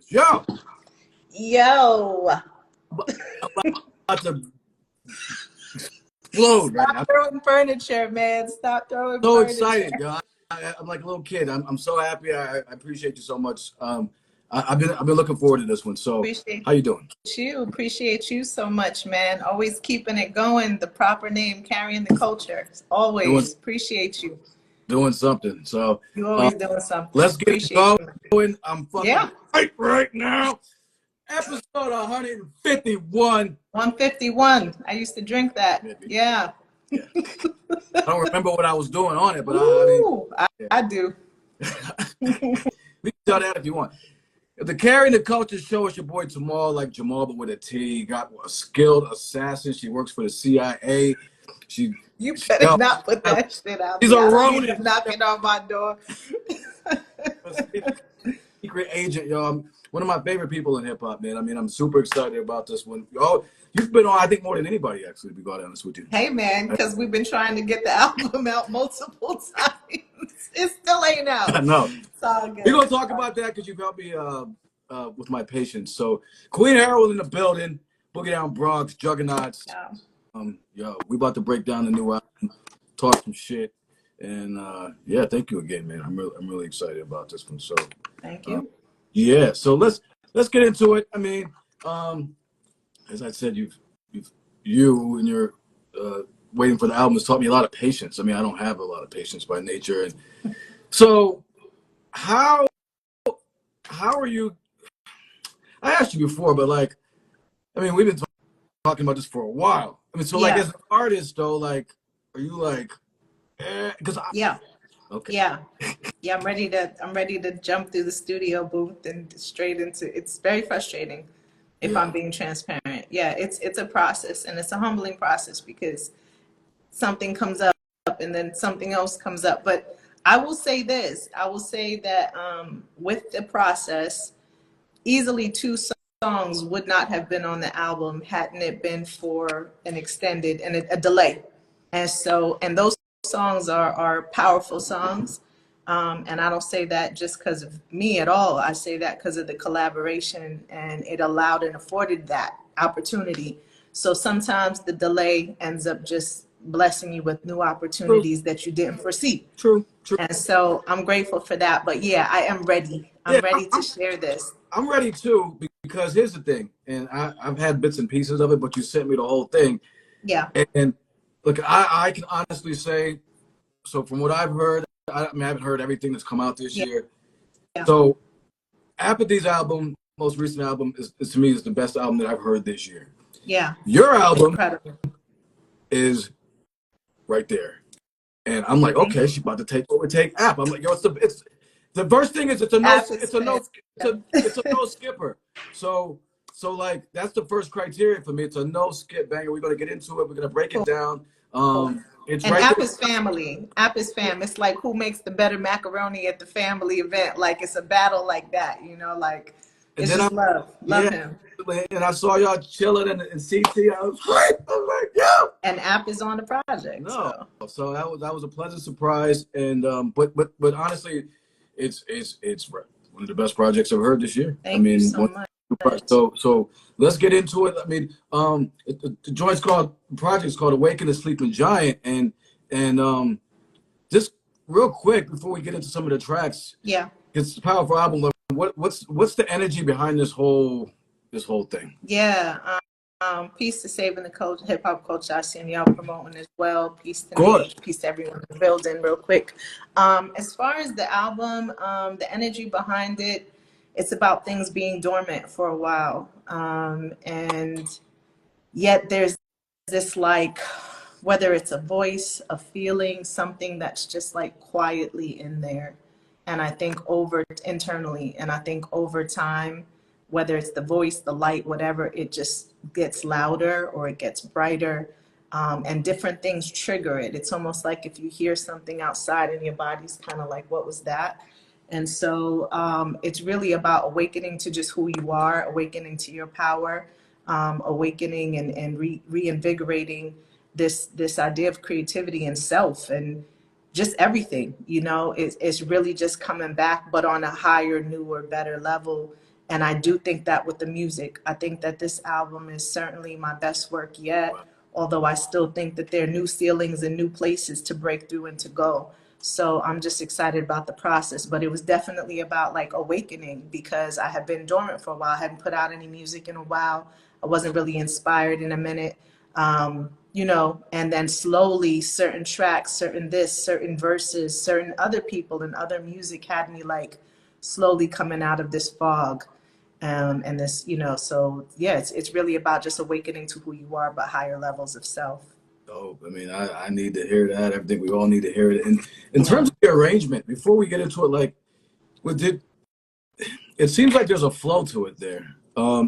Yo, Yo. I'm about to explode right now. Stop throwing furniture, man. Stop throwing So furniture. excited, yo. I'm like a little kid. I'm so happy. I appreciate you so much. I've been looking forward to this one. So, Appreciate how you doing? you. Appreciate you so much, man. Always keeping it going. The proper name, carrying the culture. Doing Always. Appreciate you. doing something. So, You uh, always doing something. let's get it Appreciate you. going. I'm fucking Yeah. right now. Episode 151. 151. I used to drink that. Maybe. Yeah. Yeah. I don't remember what I was doing on it, but Ooh, yeah. I do. We can tell that if you want. The Carrying the Culture show is your boy Jamal, like Jamal, but with a T. Got a skilled assassin. She works for the CIA. You better not put that shit out She's there. a I don't need Ronin. them knocking on my door. Secret agent, yo. I'm one of my favorite people in hip hop, man. I mean, I'm super excited about this one. Oh, you've been on, I think, more than anybody, actually, to be quite honest with you. Hey, man, because we've been trying to get the album out multiple times. It still ain't out. I know. It's all good. We're going to talk about that because you've helped me with my patience. So, Queen Herawin in the building, Boogie Down Bronx, Juggernauts. Yeah. Yo, we about to break down the new album, talk some shit. And yeah, thank you again, man. I'm really excited about this one. So Thank you. Yeah, so let's get into it. I mean, as I said, you and your waiting for the album has taught me a lot of patience. I mean, I don't have a lot of patience by nature, and so how are you? I asked you before, but like, I mean, we've been talking about this for a while. I mean, so like, as an artist, though, like, are you like, because yeah. Okay. Yeah. I'm ready to jump through the studio booth and straight into. It's very frustrating if I'm being transparent. Yeah, it's a process, and it's a humbling process because something comes up and then something else comes up. But I will say this. I will say that with the process, easily 2 songs would not have been on the album hadn't it been for an extended and a delay. And those songs are powerful songs. And I don't say that just because of me at all. I say that because of the collaboration, and it allowed and afforded that opportunity. So sometimes the delay ends up just blessing you with new opportunities that you didn't foresee. True. And so I'm grateful for that. But yeah, I am ready. I'm ready to share this. I'm ready too, because here's the thing, and I've had bits and pieces of it, but you sent me the whole thing. Yeah. And look, I can honestly say, so from what I've heard, I haven't heard everything that's come out this year. Yeah. So Apathy's album, most recent album, is to me is the best album that I've heard this year. Yeah. Your album Incredible. is right there. And I'm like, okay, she's about to overtake App. I'm like, yo, it's the first thing is it's a no skipper. So like that's the first criteria for me. It's a no skip banger. We're gonna get into it. We're gonna break it down. It's and right App there. is family. App is fam. It's like who makes the better macaroni at the family event. Like it's a battle like that, you know. Like it's just love him. And I saw y'all chilling in CT. I was like, yo. And App is on the project. No, so that was a pleasant surprise. And but honestly, it's one of the best projects I've heard this year. Thank you so much. So let's get into it. I mean, the project's called Awaken, the Sleeping Giant, and just real quick before we get into some of the tracks. Yeah, it's a powerful album. What's the energy behind this whole thing? Yeah. Peace to saving the culture, hip hop culture. I seen y'all promoting as well. Peace to me, peace to everyone in the building. Real quick, as far as the album, the energy behind it, it's about things being dormant for a while, and yet there's this like, whether it's a voice, a feeling, something that's just like quietly in there, and I think internally, and I think over time, whether it's the voice, the light, whatever, it just gets louder or it gets brighter, and different things trigger it. It's almost like if you hear something outside and your body's kind of like, what was that? And so it's really about awakening to just who you are, awakening to your power, awakening and reinvigorating this idea of creativity and self and just everything, you know. It's really just coming back, but on a higher, newer, better level. And I do think that with the music, I think that this album is certainly my best work yet, although I still think that there are new ceilings and new places to break through and to go. So I'm just excited about the process. But it was definitely about like awakening, because I had been dormant for a while. I hadn't put out any music in a while. I wasn't really inspired in a minute. You know, and then slowly certain tracks, certain verses, certain other people and other music had me like slowly coming out of this fog. And this, you know, so yeah, it's really about just awakening to who you are, but higher levels of self. Oh, I mean, I need to hear that. I think we all need to hear it. And in terms of the arrangement, before we get into it, like, it seems like there's a flow to it there.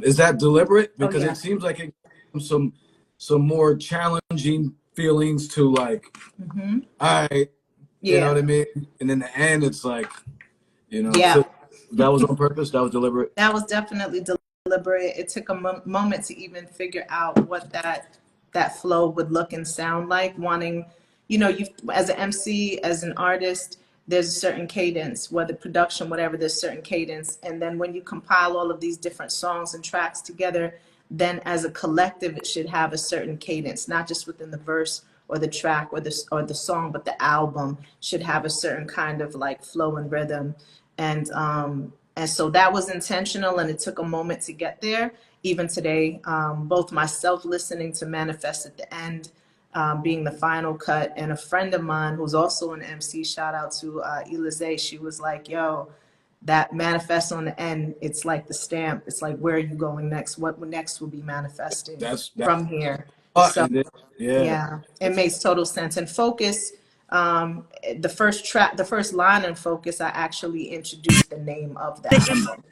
Is that deliberate? Because it seems like it some more challenging feelings to like, all right, you know what I mean? And in the end, it's like, you know, so that was on purpose. That was deliberate. That was definitely deliberate. It took a moment to even figure out what that flow would look and sound like. Wanting, you know, you as an MC, as an artist, there's a certain cadence, whether production, whatever, there's certain cadence. And then when you compile all of these different songs and tracks together, then as a collective, it should have a certain cadence, not just within the verse or the track or the song, but the album should have a certain kind of like flow and rhythm. And so that was intentional, and it took a moment to get there. Even today, both myself listening to Manifest at the end, being the final cut, and a friend of mine who's also an MC, shout out to Elize, she was like, yo, that Manifest on the end, it's like the stamp. It's like, where are you going next? What next will be manifesting from here? So yeah, it makes total sense. And Focus, the first line in Focus, I actually introduced the name of the album.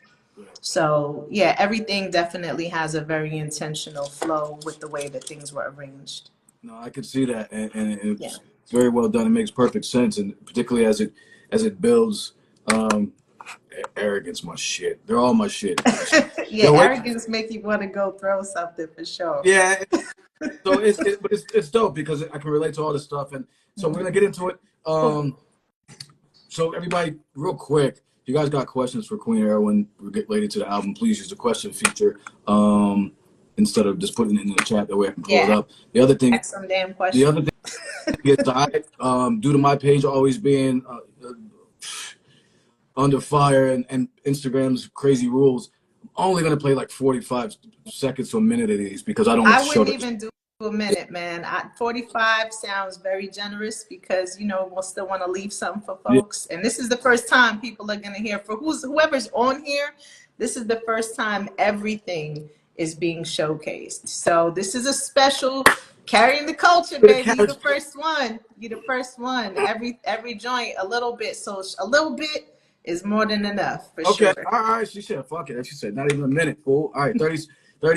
So yeah, everything definitely has a very intentional flow with the way that things were arranged. No, I could see that, and it's very well done. It makes perfect sense, and particularly as it builds. Arrogance, my shit. They're all my shit. Yeah, arrogance make you want to go throw something for sure. Yeah, so it's dope because I can relate to all this stuff, and so we're gonna get into it. So everybody, real quick, if you guys got questions for Queen Herawin related to the album, please use the question feature instead of just putting it in the chat. That way I can pull it up. The other thing, some damn questions. The other thing is due to my page always being under fire and Instagram's crazy rules, I'm only going to play like 45 seconds to a minute of these because I don't want to show wouldn't even do a minute, man. 45 sounds very generous because, you know, we'll still want to leave something for folks. And this is the first time people are going to hear, for whoever's on here, this is the first time everything is being showcased. So this is a special carrying the culture, baby. You're the first one. You're the first one. Every joint, a little bit. So a little bit is more than enough, for sure. All right, she said, fuck it. She said, not even a minute, fool. All right, 30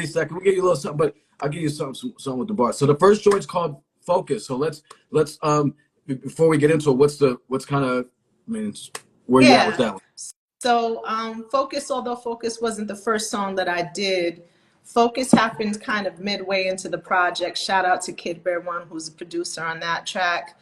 seconds. We'll give you a little something, but I'll give you something with the bar. So the first joint's called Focus. So let's before we get into it, what's kind of, I mean, where you at with that one? So Focus, although Focus wasn't the first song that I did, Focus happened kind of midway into the project. Shout out to Kid Bear One, who's a producer on that track.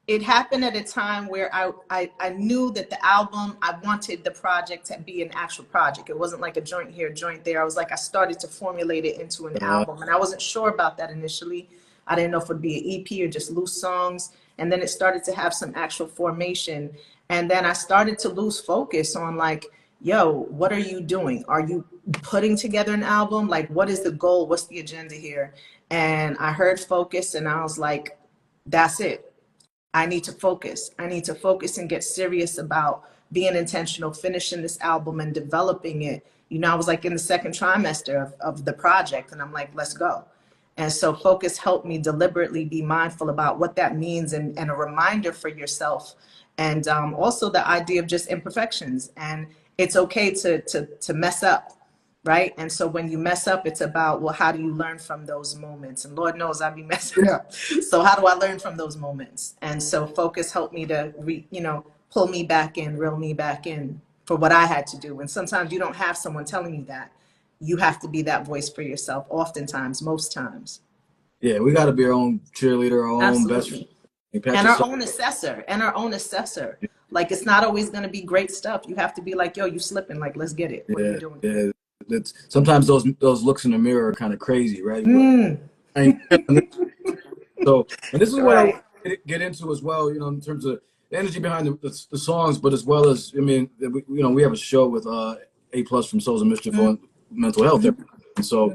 It happened at a time where I knew that the album, I wanted the project to be an actual project. It wasn't like a joint here, joint there. I started to formulate it into an album, and I wasn't sure about that initially. I didn't know if it would be an EP or just loose songs. And then it started to have some actual formation. And then I started to lose focus on like, yo, what are you doing? Are you putting together an album? Like, what is the goal? What's the agenda here? And I heard Focus, and I was like, that's it. I need to focus. I need to focus and get serious about being intentional, finishing this album and developing it. You know, I was like in the second trimester of the project, and I'm like, let's go. And so Focus helped me deliberately be mindful about what that means, and a reminder for yourself. And also the idea of just imperfections. And it's okay to mess up, right? And so when you mess up, it's about, well, how do you learn from those moments? And Lord knows I'd be messing up. So how do I learn from those moments? And so Focus helped me to, pull me back in, reel me back in for what I had to do. And sometimes you don't have someone telling you that. You have to be that voice for yourself, oftentimes, most times. Yeah, we got to be our own cheerleader, our own best friend. And our own assessor, Like, it's not always going to be great stuff. You have to be like, yo, you slipping, like, let's get it. What are you doing? Yeah. Sometimes those looks in the mirror are kind of crazy, right? So, and this is what I want to get into as well, in terms of the energy behind the songs, but as well as, I mean, we have a show with A+ from Souls and Mischief on mental health. And so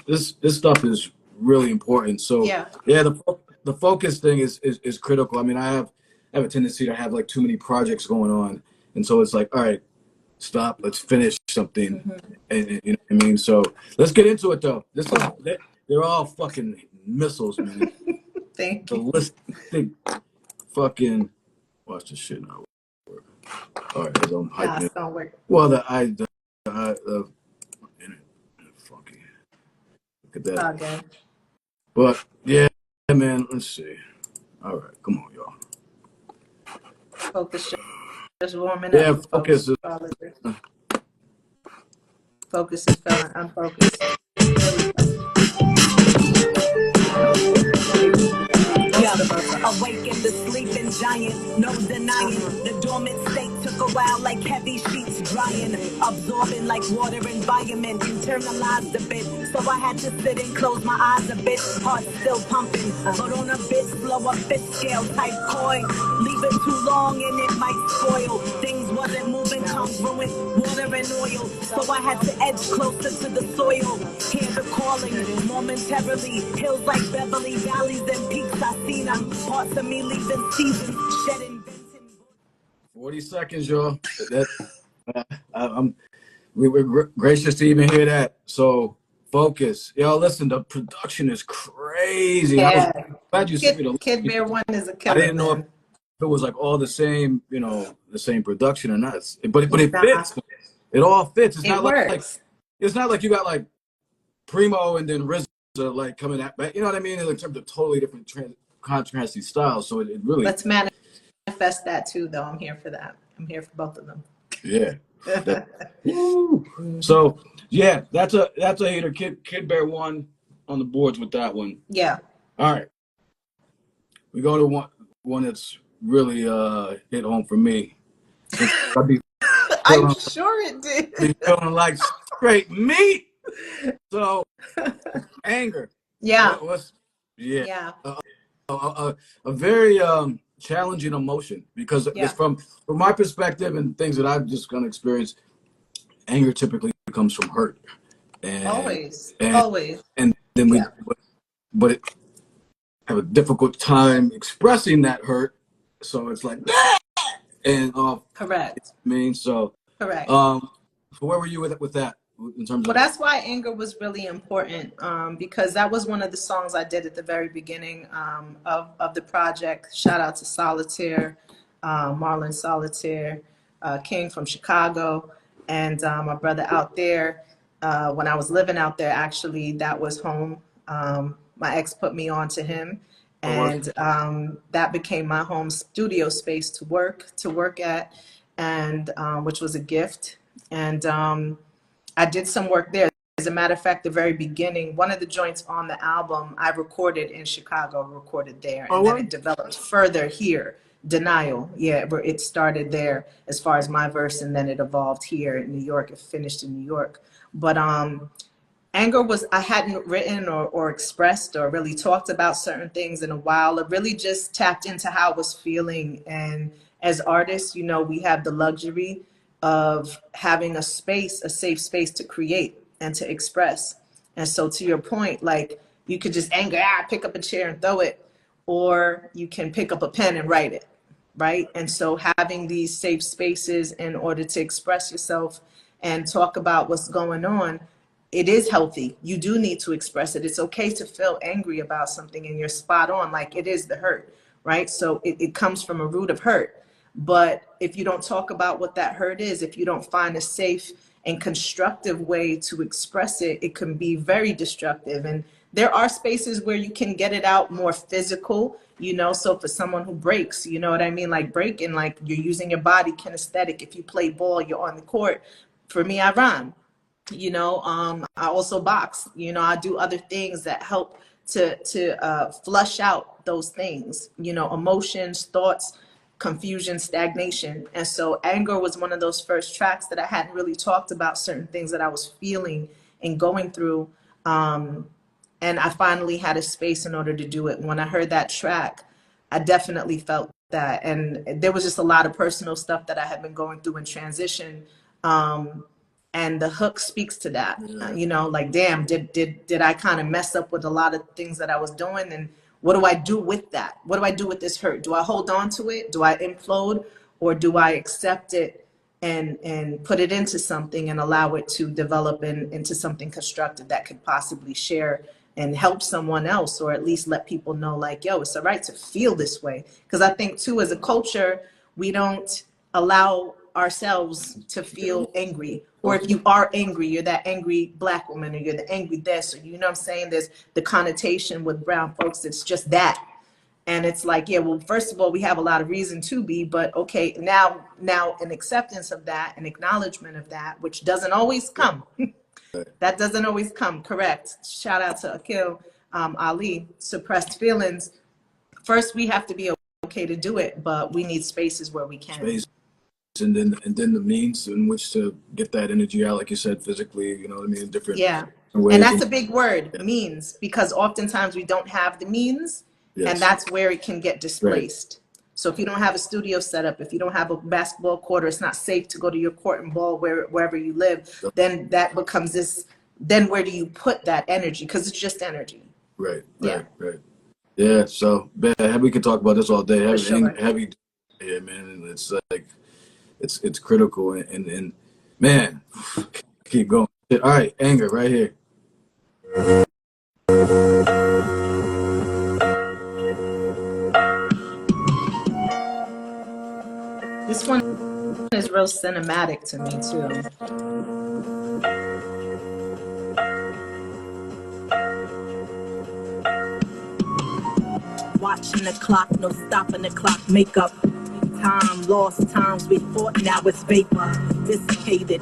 this stuff is really important. So the focus thing is critical. I mean, I have a tendency to have like too many projects going on. And so it's like, all right, stop, let's finish something. And you know what I mean? So let's get into it though. They're all fucking missiles, man. Thank you. Ballistic fucking watch this shit now. All right, as I'm hyping it. Don't work. Well, the funky. Look at that. Okay. But yeah, man. Let's see. All right, come on, y'all. Focus, just warming up. Yeah, focus. Focus is feeling unfocused. Awaken the sleeping giant, no denying. The dormant state took a while like heavy sheets drying, absorbing like water environment, internalized a bit. So I had to sit and close my eyes a bit, heart still pumping, but on a bit slower fit scale type coin. Leave it too long and it might spoil. Things wasn't moving congruent, water and oil. So I had to edge closer to the soil. Hear the calling momentarily, hills like Beverly, valleys and peaks I seen them. Parts of me leaving seasons, shedding. 40 seconds, y'all. We're gracious to even hear that. So focus, y'all. Listen, the production is crazy. Yeah. I was glad you sent me the Kid Bear 1 is a killer. I didn't know if it was like all the same, the same production or not. But it fits. It all fits. It's not like it's not like you got like Primo and then RZA like coming at, you know what I mean? In terms of totally different contrasting styles. So it really. Let's manifest that too, though. I'm here for that. I'm here for both of them. Yeah. So yeah, that's a hater. Kid Bear 1 on the boards with that one. Yeah. All right. We go to one that's really hit home for me. I'm sure it did. Be feeling like straight meat. So anger. Yeah. A very challenging emotion because it's from my perspective and things that I've just gonna experience. Anger typically comes from hurt. And, always. And then we have a difficult time expressing that hurt. So it's like and correct. I mean, so correct. So where were you with that in terms of? Well, that's why anger was really important because that was one of the songs I did at the very beginning of the project. Shout out to Solitaire, Marlon Solitaire, King from Chicago, and my brother out there. When I was living out there, actually, that was home. My ex put me on to him. And that became my home studio space to work at, and which was a gift. And I did some work there. As a matter of fact, the very beginning, one of the joints on the album, I recorded in Chicago, recorded there, and then it developed further here. Denial, where it started there as far as my verse, and then it evolved here in New York. It finished in New York, but anger was, I hadn't written or expressed or really talked about certain things in a while. It really just tapped into how I was feeling. And as artists, we have the luxury of having a safe space to create and to express. And so to your point, like you could just pick up a chair and throw it, or you can pick up a pen and write it, right? And so having these safe spaces in order to express yourself and talk about what's going on, it is healthy. You do need to express it. It's okay to feel angry about something, and you're spot on. Like it is the hurt, right? So it comes from a root of hurt. But if you don't talk about what that hurt is, if you don't find a safe and constructive way to express it, it can be very destructive. And there are spaces where you can get it out more physical, so for someone who breaks, you know what I mean? Like breaking, like you're using your body kinesthetic. If you play ball, you're on the court. For me, I rhyme. I also box, I do other things that help to flush out those things, emotions, thoughts, confusion, stagnation. And so Anger was one of those first tracks that I hadn't really talked about certain things that I was feeling and going through. And I finally had a space in order to do it. When I heard that track, I definitely felt that. And there was just a lot of personal stuff that I had been going through in transition. And the hook speaks to that. You know, like, damn, did I kind of mess up with a lot of things that I was doing? And what do I do with that? What do I do with this hurt? Do I hold on to it? Do I implode? Or do I accept it and put it into something and allow it to develop into something constructive that could possibly share and help someone else, or at least let people know, like, yo, it's all right to feel this way. Because I think too, as a culture, we don't allow ourselves to feel angry. Or if you are angry, you're that angry Black woman, or you're the angry this, or, you know what I'm saying? There's the connotation with brown folks, it's just that. And it's like, yeah, well, first of all, we have a lot of reason to be, but okay, now an acceptance of that, an acknowledgement of that, which doesn't always come. That doesn't always come, correct. Shout out to Akil Ali, suppressed feelings. First, we have to be okay to do it, but we need spaces where we can. Space. And then the means in which to get that energy out, like you said, physically, you know what I mean, different ways. And that's a big word, means, because oftentimes we don't have the means, and that's where it can get displaced. So if you don't have a studio set up, if you don't have a basketball court, or it's not safe to go to your court and ball wherever you live, then that becomes this, then where do you put that energy? Because it's just energy. Right. Yeah, so we could talk about this all day. Heavy, yeah, man, and it's like, it's critical, and man, keep going. All right, Anger right here. This one is real cinematic to me too. Watching the clock, no stopping the clock, make up. Time, lost times we fought, now it's vapor, dissipated.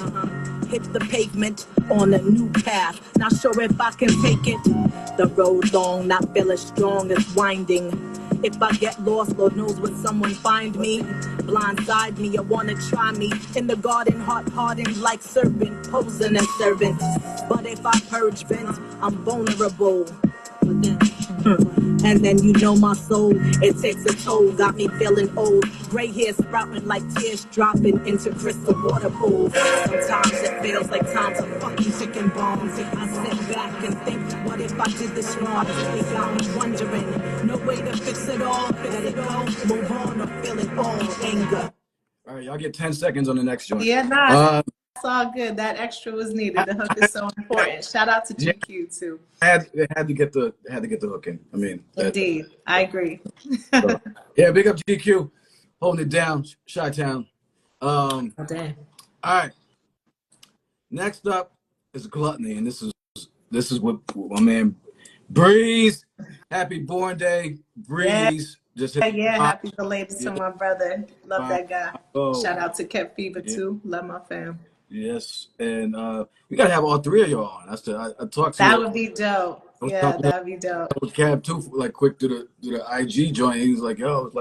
Hit the pavement on a new path, not sure if I can take it. The road long, not feeling strong, it's winding. If I get lost, Lord knows when someone find me. Blindside me, or wanna try me. In the garden, heart hardened like serpent, posing as servant. But if I purge vent, I'm vulnerable. And then you know my soul, it takes a toll, got me feeling old. Gray hair sprouting like tears dropping into crystal water pools. Sometimes it feels like time's a fucking chicken bones. I sit back and think, what if I did this wrong? It got me wondering, no way to fix it all. Let it go, move on, or feel it all, anger. All right, y'all get 10 seconds on the next joint. Yeah, nice. That's all good. That extra was needed. The hook is so important. Shout out to GQ too. They had to get the hook in. I mean, indeed, I agree. So, yeah, big up GQ, holding it down, Chi-Town. Oh, damn. All right. Next up is Gluttony, and this is what my man Breeze. Happy Born Day, Breeze. Happy belated to my brother. Love that guy. Shout out to Kept Fever too. Love my fam. Yes, and we gotta have all three of y'all on. I talked to that would be dope. Yeah, that would be dope. I was Cab too, like quick to the IG joint. He was like, yo,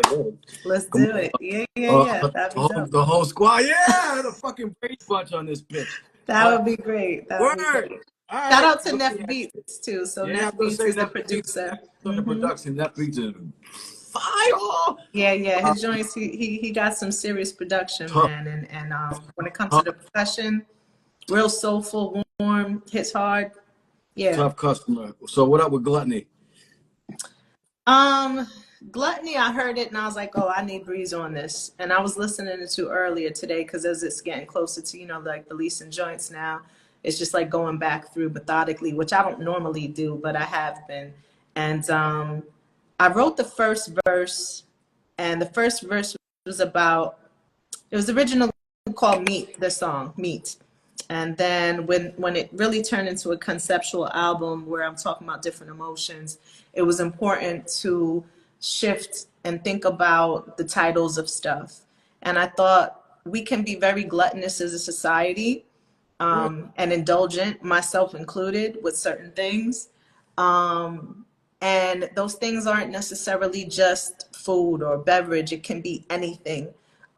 let's do it. Yeah. That'd be dope. The whole squad, the fucking Brady bunch on this bitch. That would be great. That would be great. Right. Shout out to Neff Beats too. So Neff Beats is the producer. The production, Neff Beats is fire. Yeah. His joints, he got some serious production, man. And when it comes to the percussion, real soulful, warm, hits hard. Yeah. Tough customer. So what up with Gluttony? Gluttony, I heard it and I was like, oh, I need Breeze on this. And I was listening to earlier today because as it's getting closer to, like releasing joints now, it's just like going back through methodically, which I don't normally do, but I have been. And I wrote the first verse, and the first verse was about, it was originally called Meet, the song, Meet. And then when it really turned into a conceptual album where I'm talking about different emotions, it was important to shift and think about the titles of stuff. And I thought we can be very gluttonous as a society, and indulgent, myself included, with certain things. And those things aren't necessarily just food or beverage. It can be anything.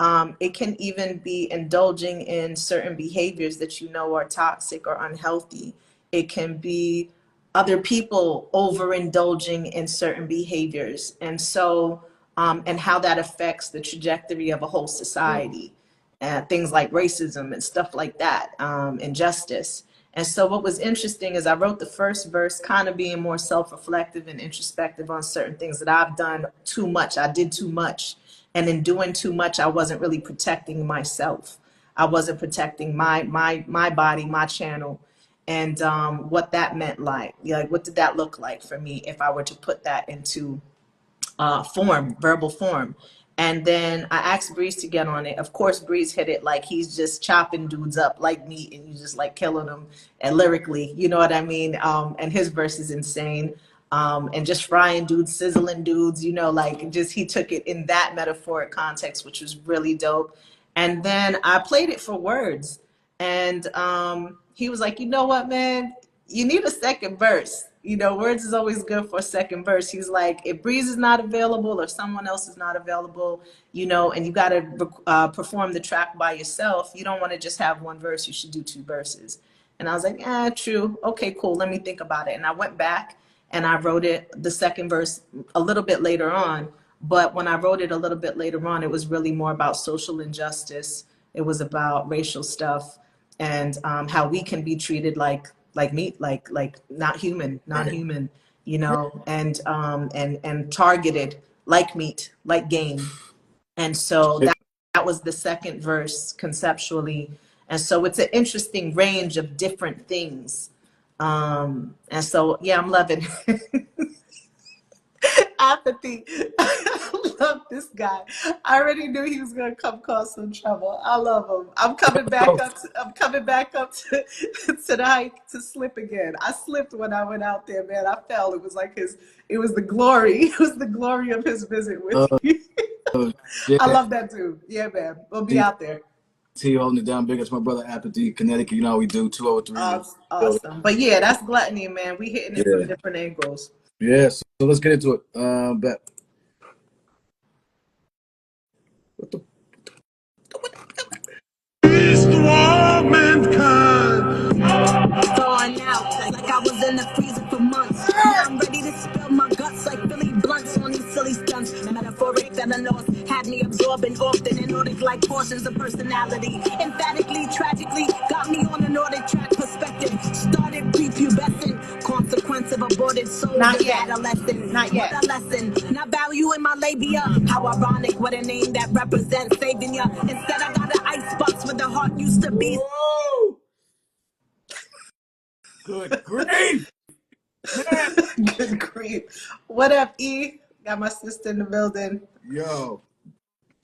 It can even be indulging in certain behaviors that you know are toxic or unhealthy. It can be other people overindulging in certain behaviors. And so, and how that affects the trajectory of a whole society. Things like racism and stuff like that, injustice. And so what was interesting is I wrote the first verse kind of being more self-reflective and introspective on certain things that I've done too much. I did too much. And in doing too much, I wasn't really protecting myself. I wasn't protecting my body, my channel, and what that meant like, what did that look like for me if I were to put that into form, verbal form. And then I asked Breeze to get on it. Of course, Breeze hit it like he's just chopping dudes up like meat and you just like killing them, and lyrically, you know what I mean? And his verse is insane. And just frying dudes, sizzling dudes, you know, like just he took it in that metaphoric context, which was really dope. And then I played it for words. And he was like, you know what, man? You need a second verse. You know, words is always good for a second verse. He's like, if Breeze is not available or someone else is not available, you know, and you got to perform the track by yourself, you don't want to just have one verse. You should do two verses. And I was like, true. Okay, cool. Let me think about it. And I went back and I wrote it, the second verse, a little bit later on. But when I wrote it a little bit later on, it was really more about social injustice. It was about racial stuff and how we can be treated like meat, like not human, non-human, you know, and targeted like meat, like game. And so that was the second verse conceptually. And so it's an interesting range of different things. And so, yeah, I'm loving Apathy. I love this guy. I already knew he was gonna come cause some trouble. I love him. I'm coming back up. I'm coming back up to the hike to slip again. I slipped when I went out there, man. I fell. It was like it was the glory. It was the glory of his visit with you. I love that dude. Yeah, man. We'll be out there. T holding it down big. It's my brother Apathy, Connecticut. You know how we do 203. Awesome. But yeah, that's gluttony, man. We hitting it from different angles. Yes. So let's get into it. Bet. What the? Is the war mankind? Thawing out like I was in the freezer for months. Now I'm ready to spill my guts like Billy Blunts on these silly stunts. Metaphoric that I know had me absorbing often in Nordic like portions of personality. Emphatically, tragically, got me on a Nordic track perspective. Started prepubescent, consequence of aborted soul. Not yet. Adolescent. Not yet. What a lesson. Not valuing my labia. How ironic, what a name that represents saving ya. Instead, I got an icebox where the heart used to be. Whoa! Good grief! Good grief. What up, E? Got my sister in the building. Yo,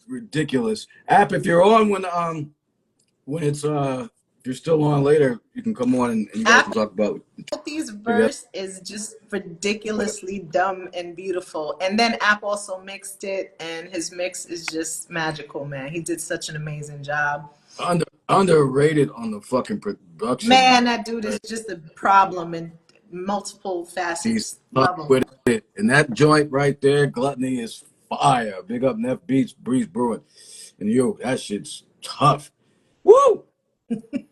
ridiculous. App, if you're on when it's if you're still on later, you can come on and you guys can talk about Apple's verse is just ridiculously dumb and beautiful. And then App also mixed it, and his mix is just magical, man. He did such an amazing job. Underrated on the fucking production. Man, that dude is just a problem in multiple facets. He's up with it. And that joint right there, Gluttony, is fire. Big up Neff Beats, Breeze Brewing. And yo, that shit's tough. Woo!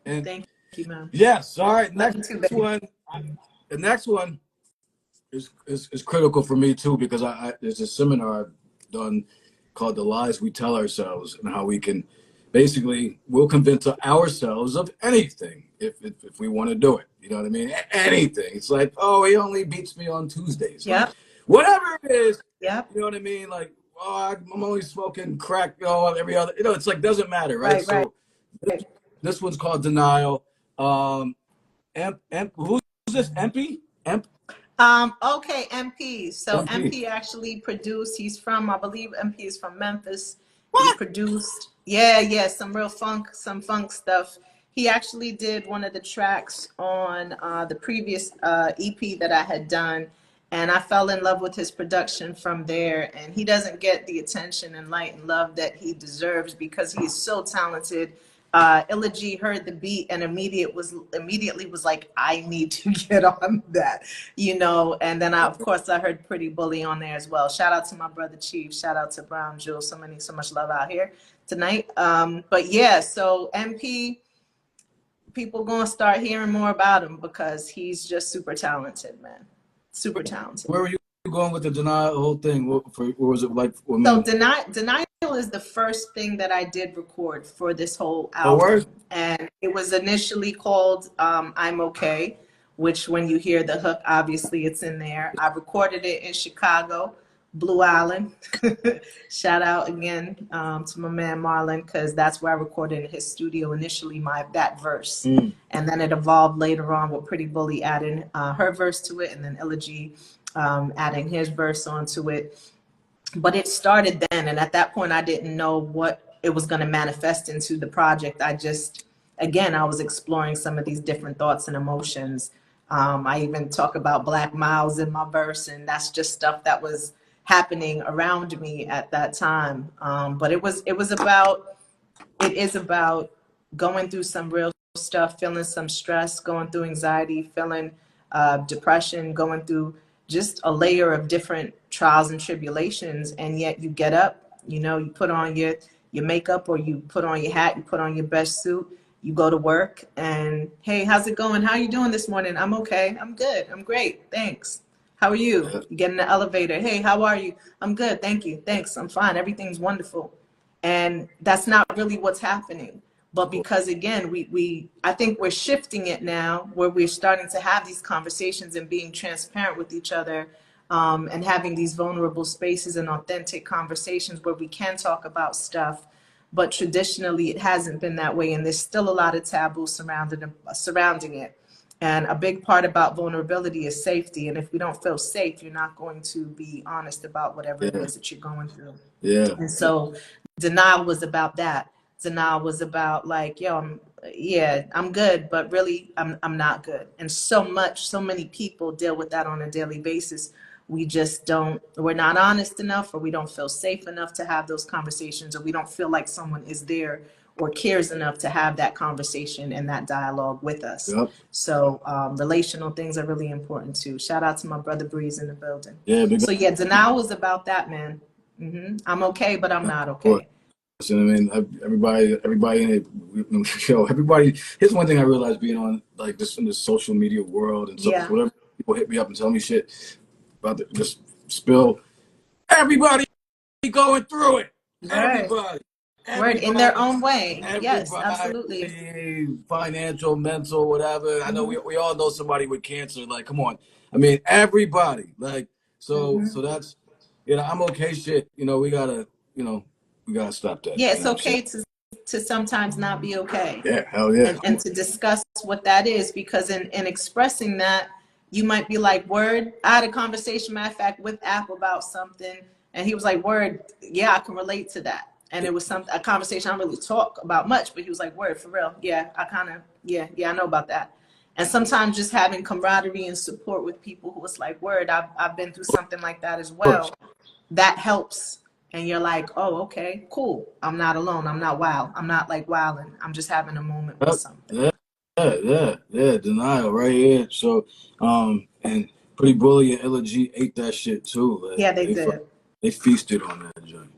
And thank you, man. Yes, all right. Next one. The next one is critical for me too, because there's a seminar I've done called The Lies We Tell Ourselves, and how we can basically we'll convince ourselves of anything if we want to do it. You know what I mean? Anything. It's like, oh, he only beats me on Tuesdays. Yeah. Like, whatever it is. Yeah. You know what I mean? Like, oh, I'm only smoking crack, every other. You know, it's like doesn't matter, right? So this one's called Denial. Who's this? MP? Okay, MP. So MP actually produced. He's from, I believe, MP is from Memphis. What? He produced, some real funk stuff. He actually did one of the tracks on the previous EP that I had done, and I fell in love with his production from there. And he doesn't get the attention and light and love that he deserves because he is so talented Illa G heard the beat and immediately was like, I need to get on that, you know. And then of course I heard Pretty Bully on there as well. Shout out to my brother Chief. Shout out to Brown Jewel. So much love out here tonight. But yeah, so MP, people gonna start hearing more about him because he's just super talented, man. Super talented. Where were you going with the Denial whole thing? What was it like? So Denial is the first thing that I did record for this whole album. And it was initially called I'm Okay, which when you hear the hook, obviously it's in there. I recorded it in Chicago, Blue Island. Shout out again to my man Marlon, because that's where I recorded in his studio initially, that verse. And then it evolved later on with Pretty Bully adding her verse to it, and then Illa G adding his verse onto it. But it started then, and at that point I didn't know what it was going to manifest into the project. I was exploring some of these different thoughts and emotions. I even talk about Black Miles in my verse, and that's just stuff that was happening around me at that time. But it is about going through some real stuff, feeling some stress, going through anxiety, feeling depression, going through just a layer of different trials and tribulations. And yet you get up, you know, you put on your makeup, or you put on your hat, you put on your best suit, you go to work, and hey, how's it going? How are you doing this morning? I'm okay. I'm good. I'm great. Thanks. How are you? You get in the elevator. Hey, how are you? I'm good. Thank you. Thanks. I'm fine. Everything's wonderful. And that's not really what's happening. But because again, I think we're shifting it now, where we're starting to have these conversations and being transparent with each other, and having these vulnerable spaces and authentic conversations where we can talk about stuff. But traditionally, it hasn't been that way, and there's still a lot of taboo surrounding it. And a big part about vulnerability is safety. And if we don't feel safe, you're not going to be honest about whatever it is that you're going through. Yeah. And so Denial was about that. Denial was about like, yo, I'm good, but really I'm not good. And so many people deal with that on a daily basis. We're not honest enough, or we don't feel safe enough to have those conversations, or we don't feel like someone is there or cares enough to have that conversation and that dialogue with us. Yep. So relational things are really important too. Shout out to my brother Breeze in the building. Yeah. So yeah, Denial was about that, man. I'm okay, but I'm not okay. I mean, everybody in it, everybody. Here's one thing I realized being on like this in the social media world and stuff. Whatever people hit me up and tell me shit about just spill. Everybody going through it. Everybody. Right, in their own way. Yes, absolutely. Financial, mental, whatever. I know we all know somebody with cancer. Like, come on. I mean, everybody. Like, so that's, I'm okay shit. We gotta stop that. Yeah, it's okay to sometimes not be okay. Yeah, hell yeah. And to discuss what that is, because in expressing that, you might be like, word. I had a conversation, matter of fact, with App about something, and he was like, word, yeah, I can relate to that. And it was a conversation I don't really talk about much, but he was like, word, for real. Yeah, I know about that. And sometimes just having camaraderie and support with people who it's like, word, I've been through something like that as well. That helps. And you're like, oh, okay, cool. I'm not alone. I'm not wild. I'm not like wilding. I'm just having a moment with something. Yeah. Denial right here. So, and Pretty Bully and Illa G ate that shit too. Like, yeah, they did. They feasted on that joint.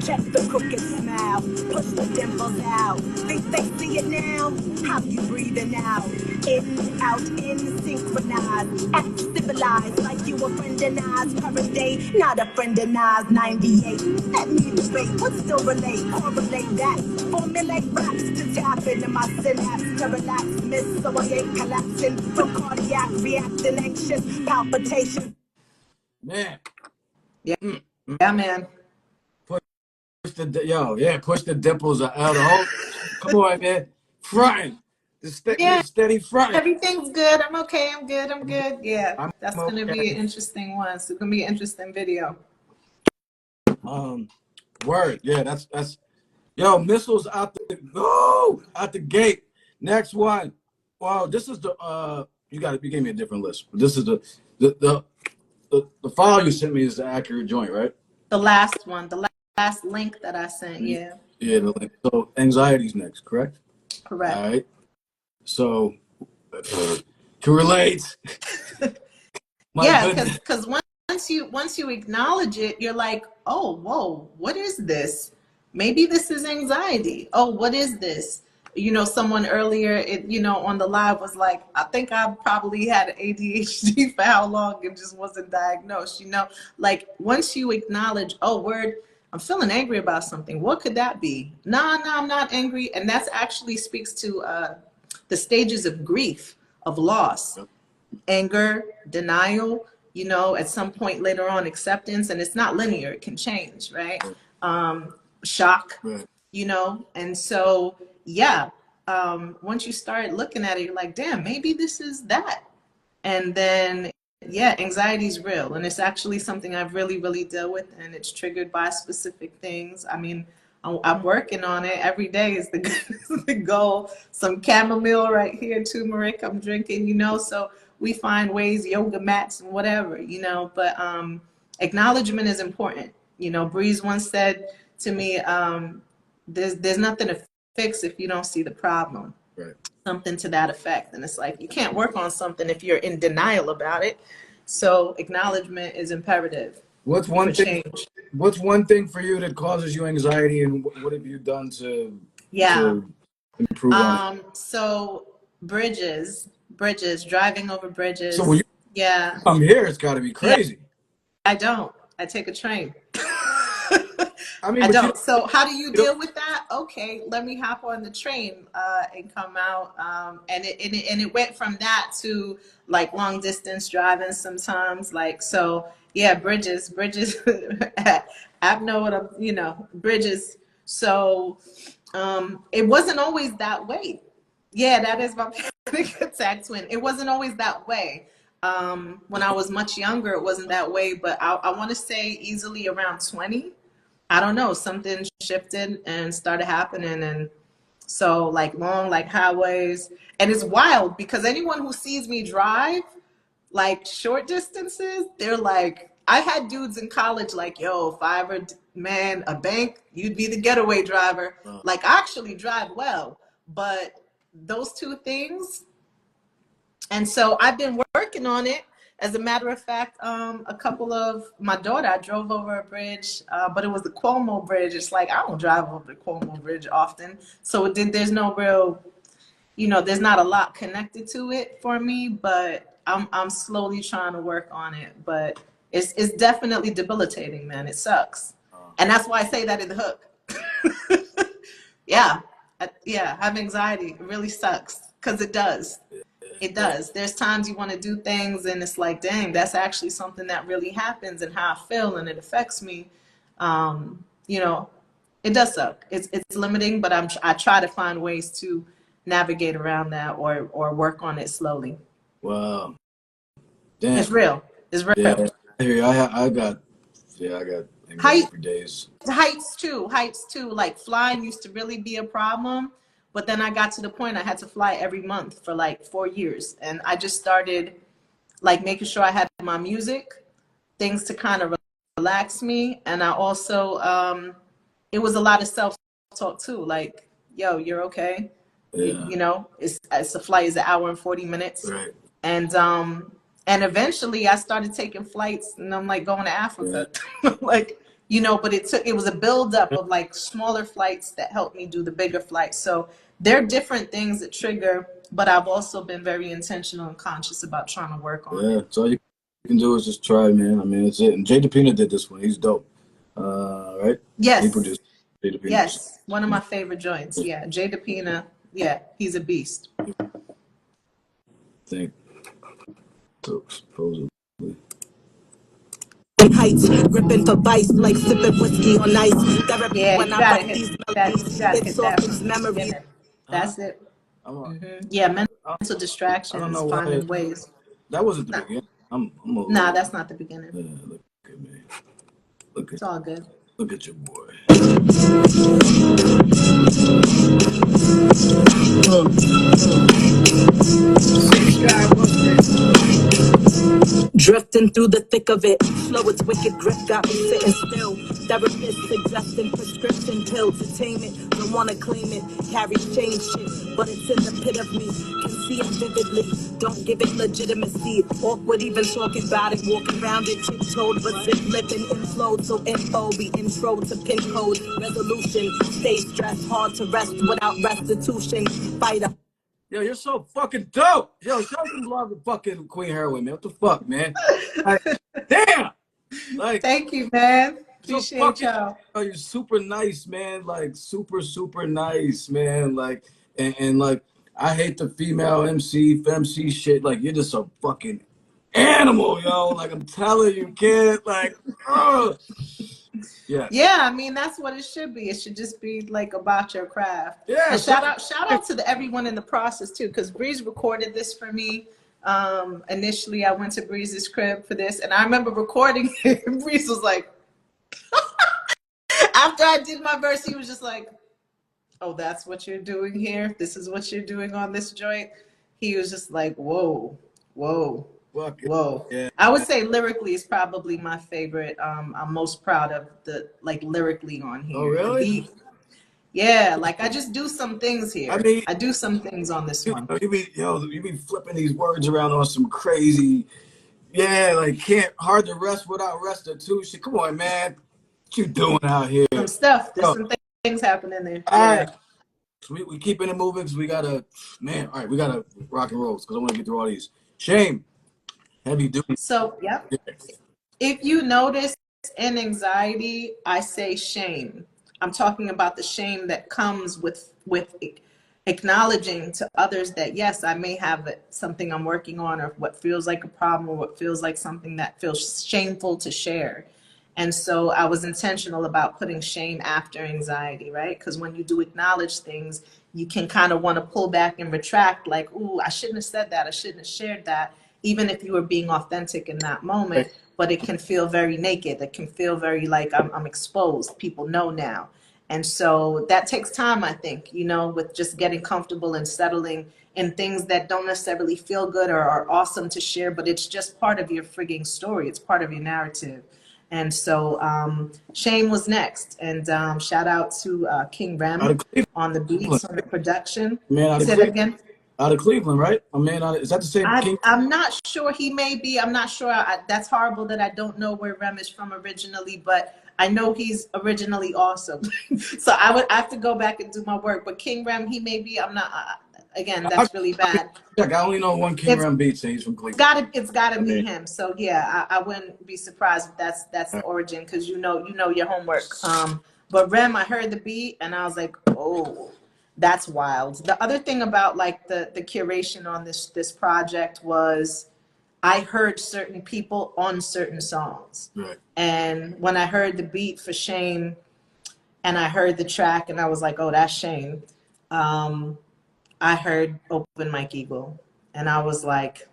Check the crooked smile, push the dimples out. Think they see it now? How you breathing out? In, out, in, synchronized. Act civilized, like you a friend in eyes. Current day, not a friend in eyes. 98. Let me debate, what still relate? Correlate that. Formulate raps to tap into my synapse. To relax, miss, so I ain't collapsing. From cardiac, reacting anxious, palpitation. Man. Yeah, yeah, man. Push the dimples out of the hole. Come on, man. Frying. You're steady front. Everything's good. I'm okay. I'm good. I'm good. Yeah, that's okay. gonna be an interesting one. It's gonna be an interesting video. Word. Yeah, that's. Yo, missiles out the gate. Next one. Well, this is the you gave me a different list. This is the file you sent me is the accurate joint, right? The last one, the last link that I sent. Yeah. Yeah, the link. So anxiety's next, correct? Correct. All right. So can relate. Yeah, because once you acknowledge it, you're like, oh, whoa, what is this? Maybe this is anxiety. Oh, what is this? You know, someone earlier, on the live was like, I think I probably had ADHD for how long and just wasn't diagnosed. Like once you acknowledge, oh, word, I'm feeling angry about something. What could that be? No, I'm not angry. And that actually speaks to the stages of grief, of loss, anger, denial, at some point later on, acceptance. And it's not linear. It can change, right? Shock, right. And so, yeah, once you start looking at it, you're like, damn, maybe this is that. And then, yeah, anxiety is real. And it's actually something I've really, really dealt with. And it's triggered by specific things. I mean, I'm working on it. Every day is the goal. Some chamomile right here, turmeric I'm drinking, so we find ways, yoga mats and whatever, but acknowledgement is important. Breeze once said to me, there's nothing to fix if you don't see the problem. Right. Something to that effect. And it's like, you can't work on something if you're in denial about it. So acknowledgement is imperative. What's one thing for you that causes you anxiety, and what have you done to improve on it? So bridges, driving over bridges. So when you come here, it's got to be crazy. I don't. I take a train. I don't. So how do you deal with that? Okay, let me hop on the train and come out. And it went from that to like long distance driving sometimes. Like, so yeah, bridges. I know what I'm, bridges. So it wasn't always that way. Yeah, that is my panic attack twin. It wasn't always that way. When I was much younger, it wasn't that way. But I want to say easily around 20. I don't know, something shifted and started happening. And so like long, like highways. And it's wild because anyone who sees me drive like short distances, they're like, I had dudes in college like, yo, if I ever, man, a bank, you'd be the getaway driver. Like I actually drive well, but those two things. And so I've been working on it. As a matter of fact, my daughter, I drove over a bridge, but it was the Cuomo Bridge. It's like, I don't drive over the Cuomo Bridge often. So there's no real, there's not a lot connected to it for me, but I'm slowly trying to work on it. But it's definitely debilitating, man. It sucks. And that's why I say that in the hook. Yeah, I have anxiety. It really sucks because it does. It does. There's times you want to do things and it's like, dang, that's actually something that really happens and how I feel and it affects me. It does suck. It's limiting, but I try to find ways to navigate around that or work on it slowly. Wow. Damn. It's real. It's real. Yeah, I got anxiety for days. Heights too. Like flying used to really be a problem. But then I got to the point I had to fly every month for like 4 years. And I just started like making sure I had my music, things to kind of relax me. And I also, it was a lot of self-talk too. Like, yo, you're okay. Yeah. It's a flight is 1 hour and 40 minutes. Right. And eventually I started taking flights and I'm like going to Africa. Yeah. Like, but it was a buildup of like smaller flights that helped me do the bigger flights. So there are different things that trigger, but I've also been very intentional and conscious about trying to work on it. Yeah, so all you can do is just try, man. I mean, it's it. And Jay DePina did this one. He's dope. Right? Yes. He produced Jay DePina. Yes. One of my favorite joints. Yeah. Jay DePina. Yeah. He's a beast. Think. So supposedly. Heights, gripping for vice, like sipping whiskey on ice. Yeah, you gotta hit that. It softens memory. That's it. Yeah, I mental don't distractions, know why finding ways. that wasn't the Nah, beginning. I'm a little. nah, that's not the beginning. Look at me. Look It's all good. at your boy. Drifting through the thick of it, slow its wicked grip got me sitting still. Therapist suggesting prescription pill to tame it. Don't wanna claim it, carry shame shit, but it's in the pit of me. Can see it vividly, don't give it legitimacy. Awkward even talking about it, walking around it tiptoed, but zip lipping implode. So info be intro to pin code resolution. Stay stressed, hard to rest without restitution. Fighter. Yo, you're so fucking dope. Yo, show some love to fucking Queen Herawin, man. What the fuck, man? Like, damn. Like, Thank you, man. so Appreciate fucking. y'all. Oh, you're super nice, man. Like, super nice, man. Like, and like, I hate the female femc shit. Like, you're just a fucking animal, yo. Like, I'm telling you, kid. Like, oh. Yes. Yeah, I mean that's what it should be. It should just be like about your craft. Yeah. And shout out to everyone in the process too, because Breeze recorded this for me. Initially, I went to Breeze's crib for this, and I remember recording it. And Breeze was like, after I did my verse, he was just like, "Oh, that's what you're doing here. This is what you're doing on this joint." He was just like, "Whoa, whoa." Whoa. Yeah. I would say lyrically is probably my favorite. I'm most proud of the like lyrically on here. Oh, really? The beat. Yeah, like I just do some things here. I mean, I do some things on this one. You be flipping these words around on some crazy, like hard to rest without restitution. Come on, man. What you doing out here? Some stuff. There's some things happening there. All yeah. right. So we keeping it moving because we gotta, man. All right, we gotta rock and roll because I want to get through all these. Shame. Heavy duty. So, yeah. If you notice in anxiety, I say shame. I'm talking about the shame that comes with acknowledging to others that, yes, I may have something I'm working on or what feels like a problem or what feels like something that feels shameful to share. And so I was intentional about putting shame after anxiety, right? Because when you do acknowledge things, you can kind of want to pull back and retract like, ooh, I shouldn't have said that. I shouldn't have shared that. Even if you were being authentic in that moment, but it can feel very naked. It can feel very like I'm exposed. People know now. And so that takes time, I think, with just getting comfortable and settling in things that don't necessarily feel good or are awesome to share, but it's just part of your frigging story. It's part of your narrative. And so Shame was next. And shout out to King Rem on the beats, on the production. Man, say that again. Out of Cleveland, right? A man is that the same King? I'm not sure. He may be. I'm not sure. That's horrible that I don't know where Rem is from originally, but I know he's originally awesome. So I have to go back and do my work. But King Rem, he may be. I'm not. Again, that's really bad. I only know one King Rem beat, and he's from Cleveland. It's gotta be him. So yeah, I wouldn't be surprised if that's the origin because you know your homework. But Rem, I heard the beat and I was like, oh. That's wild. The other thing about like the curation on this project was I heard certain people on certain songs. Right. And when I heard the beat for Shame and I heard the track and I was like, oh, that's Shame. I heard Open Mike Eagle and I was like,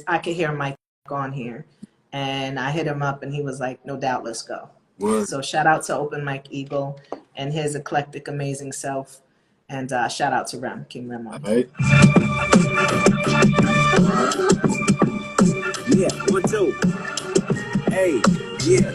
I could hear Mike on here. And I hit him up and he was like, no doubt, let's go. Word. So shout out to Open Mike Eagle and his eclectic, amazing self. And shout out to Rem, King Rem. Right. Yeah, 1, 2. Hey, yeah.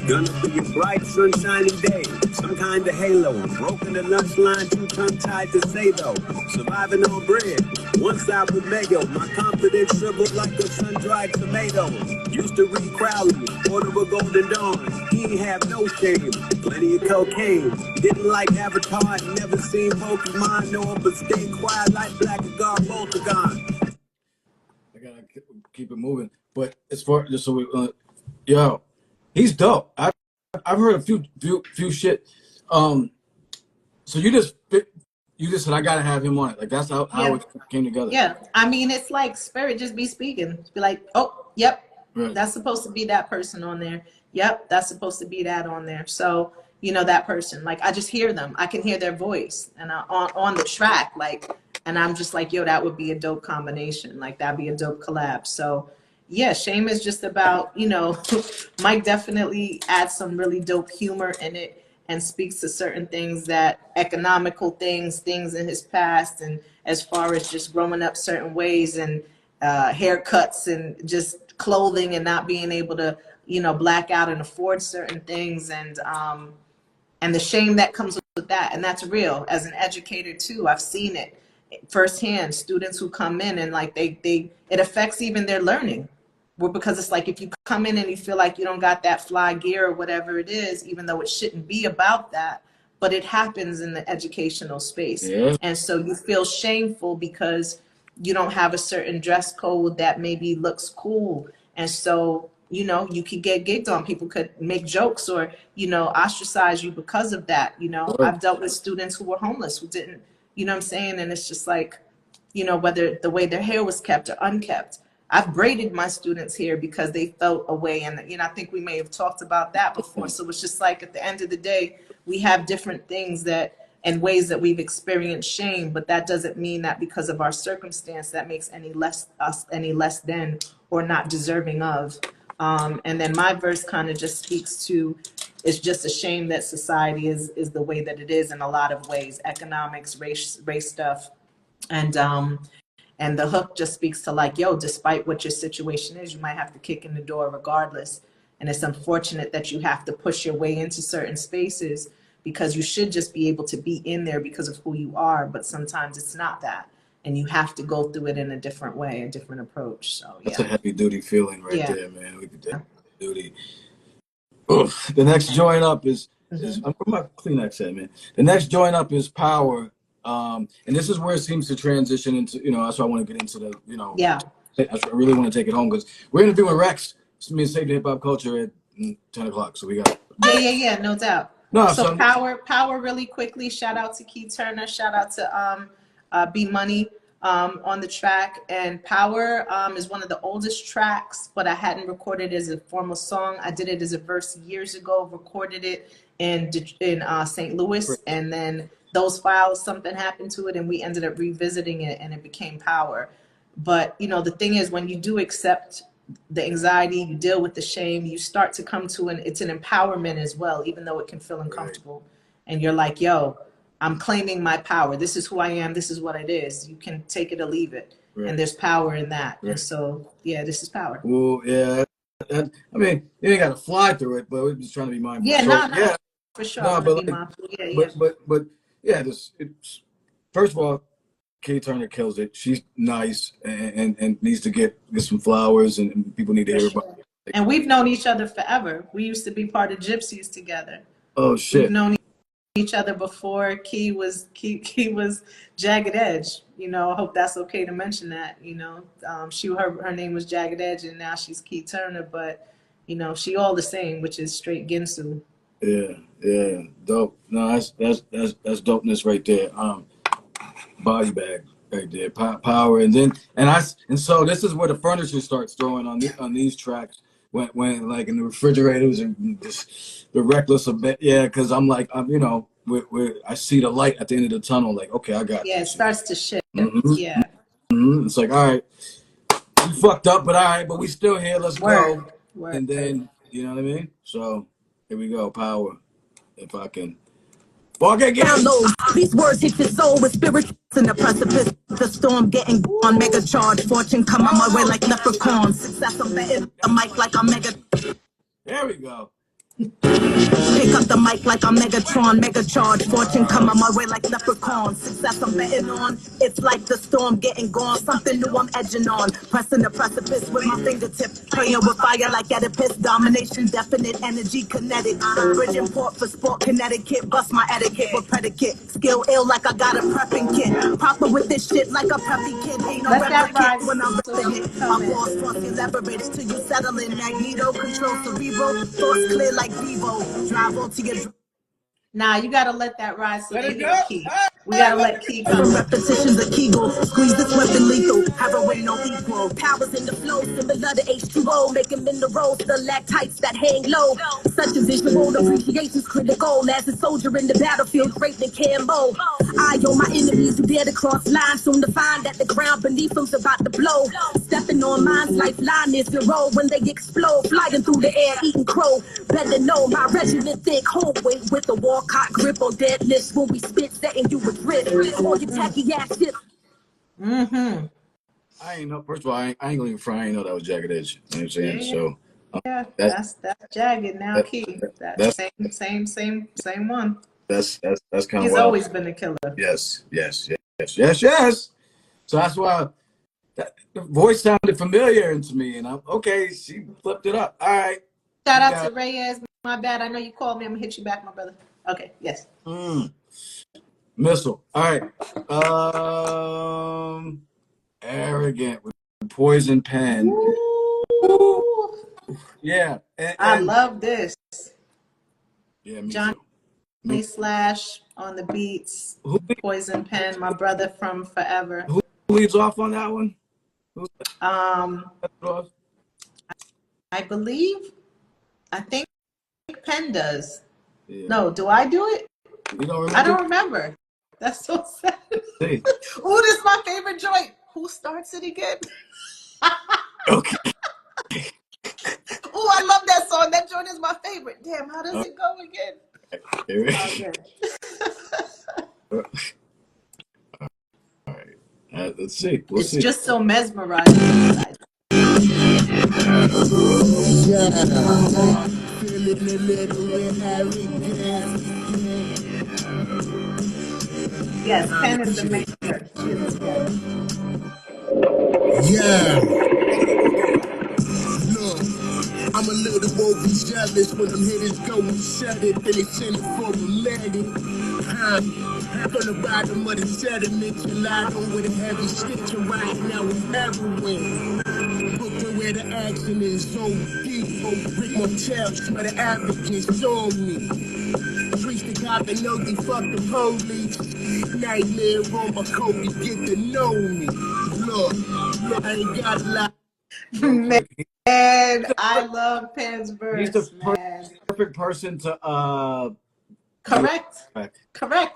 Gonna be a bright, sunshiny day. Some kind of halo. Broken the lunch line, too tongue-tied to say though. Surviving on bread. One side with mayo. My confidence shriveled like a sun-dried tomato. Used to read Crowley, order a Golden Dawn. He ain't have no shame. Plenty of cocaine. Didn't like Avatar. Never seen Pokemon. No, but stay quiet like Black Gar Boltagon. I gotta keep it moving. But as far just so we, yo, he's dope. I've heard a few shit. So you just said I gotta have him on it. Like that's how it came together. Yeah, I mean it's like spirit just be speaking. Be like, oh, yep, right. That's supposed to be that person on there. Yep, that's supposed to be that on there. So that person. Like I just hear them. I can hear their voice, and on the track, like And I'm just like, yo, that would be a dope combination. Like, that'd be a dope collab. So yeah, shame is just about, you know, Mike definitely adds some really dope humor in it and speaks to certain things, that economical things in his past, and as far as just growing up certain ways, and haircuts and just clothing, and not being able to, you know, black out and afford certain things, and the shame that comes with that. And that's real. As an educator too, I've seen it firsthand. Students who come in and like it affects even their learning. Well, because it's like, if you come in and you feel like you don't got that fly gear or whatever it is, even though it shouldn't be about that, but it happens in the educational space. Yeah. And so you feel shameful because you don't have a certain dress code that maybe looks cool. And so, you know, you could get gigged on. People could make jokes or, you know, ostracize you because of that. You know, I've dealt with students who were homeless, who didn't, you know what I'm saying? And it's just like, you know, whether the way their hair was kept or unkept. I've braided my students' hair because they felt a way. And, you know, I think we may have talked about that before. So it's just like, at the end of the day, we have different things that, and ways that we've experienced shame, but that doesn't mean that because of our circumstance, that makes us any less than or not deserving of. And then my verse kind of just speaks to, it's just a shame that society is the way that it is in a lot of ways, economics, race stuff. And the hook just speaks to like, yo, despite what your situation is, you might have to kick in the door regardless. And it's unfortunate that you have to push your way into certain spaces, because you should just be able to be in there because of who you are. But sometimes it's not that. And you have to go through it in a different way, a different approach. So yeah. That's a heavy duty feeling right there, man. We could do duty. Oof. The next joint up is I'm putting my Kleenex at, man. The next joint up is Power. And this is where it seems to transition into, you know, that's why I want to get into the, you know, I really want to take it home, because we're interviewing Rex. It's me and Save the Hip Hop Culture at 10 o'clock. So we got no doubt. So Power really quickly, shout out to Key Turner, shout out to B Money on the track. And Power is one of the oldest tracks, but I hadn't recorded it as a formal song. I did it as a verse years ago, recorded it in St. Louis, and then those files, something happened to it, and we ended up revisiting it, and it became Power. But, you know, the thing is, when you do accept the anxiety, you deal with the shame, you start to come to it's an empowerment as well, even though it can feel uncomfortable. And you're like, yo, I'm claiming my power. This is who I am. This is what it is. You can take it or leave it. And there's power in that. And so, yeah, this is Power. Well, yeah. I mean, you ain't got to fly through it, but we're just trying to be mindful. Yeah, for sure. But yeah, it's first of all, Kay Turner kills it. She's nice and needs to get some flowers, and people need to hear about it. And we've known each other forever. We used to be part of Gypsies together. Oh shit. We've known each other before Key was Jagged Edge. You know, I hope that's okay to mention that. You know, her name was Jagged Edge, and now she's Key Turner. But you know, she all the same, which is straight Ginsu. Yeah, dope. No, that's dopeness right there. Body bag right there, Power, and so this is where the furniture starts throwing on these tracks when like in the refrigerators and just the reckless a bit. Yeah, because I'm you know, I see the light at the end of the tunnel. Like, okay, I got. Yeah, it starts to shift. Yeah. It's like, all right, we fucked up, but all right, but we still here. Let's go. And then, you know what I mean? So here we go, Power. If I can. Walk again. These words hit your soul with spirits in the precipice. The storm getting on mega charge. Fortune come on my way like leprechauns. Success I'm betting the mic like I'm mega. There we go. Pick up the mic like I'm Megatron, mega charge. Fortune come on my way like leprechaun. Success I'm betting on. It's like the storm getting gone. Something new I'm edging on. Pressing the precipice with my fingertips. Praying with fire like Oedipus. Domination, definite energy, kinetic. Bridging port for sport, Connecticut. Bust my etiquette with predicate. Skill ill like I got a prepping kit. Proper with this shit like a preppy kid. Ain't no replicate when I'm ripping it. My boss wants elaborate till you settle in. Magneto control cerebral. Thoughts clear like Vivo. Drive on to your. Nah, you gotta let that ride so they hear Key. We gotta let Key From come. repetitions of Kegel, squeeze this weapon lethal. Heroin no equal. Powers in the flow, similar to H2O. Making minerals, stalactites that hang low. Such a visual appreciation's critical. As a soldier in the battlefield, draped in camo. I on my enemies who dare to cross lines, soon to find that the ground beneath them's about to blow. Stepping on mine's lifeline is zero when they explode. Flying through the air, eating crow. Better know my regiment thick, whole weight with a Walcott grip on deadlifts. When we spit, setting you adrift. All your tacky ass shit. Mm-hmm. I ain't know. First of all, I ain't gonna even fry. I ain't know that was Jagged Edge. You know what I'm saying? Yeah. So Yeah, that's that's Jagged now, Key. That's same one. that's kind of He's wild. always been a killer. Yes. So that's why the voice sounded familiar to me, and I'm okay. She flipped it up. All right. Shout out to Reyes. My bad. I know you called me. I'm gonna hit you back, my brother. Okay. Yes. Missile. All right. Arrogant with Poison Pen. Ooh. Yeah. I love this. Yeah, me Johnny too. Slash on the beats. Poison Pen, my brother from forever. Who leads off on that one? I think Pen does. Yeah. No, do I do it? You don't remember? I don't remember. That's so sad. Hey. Ooh, this is my favorite joint. Who starts it again? Okay. Ooh, I love that song. That joint is my favorite. Damn, how does it go again? All right. Let's see. We'll it's see. just so mesmerizing. Yes, Pen is the maker. Yeah. Look, I'm a little overzealous when them hitters go and shut it, then they send it for a lady. From the bottom of the sediment, you lied on with a heavy stitch, and right now with heroin. Brooklyn where the action is so deep, Rick Motel, smell the Africans on me. Streets the cop and know they fuck the police. Nightmare on my Kobe, get to know me. Look, I ain't got a lot. Man, I love Pen's verse. He's the man. perfect person to Correct.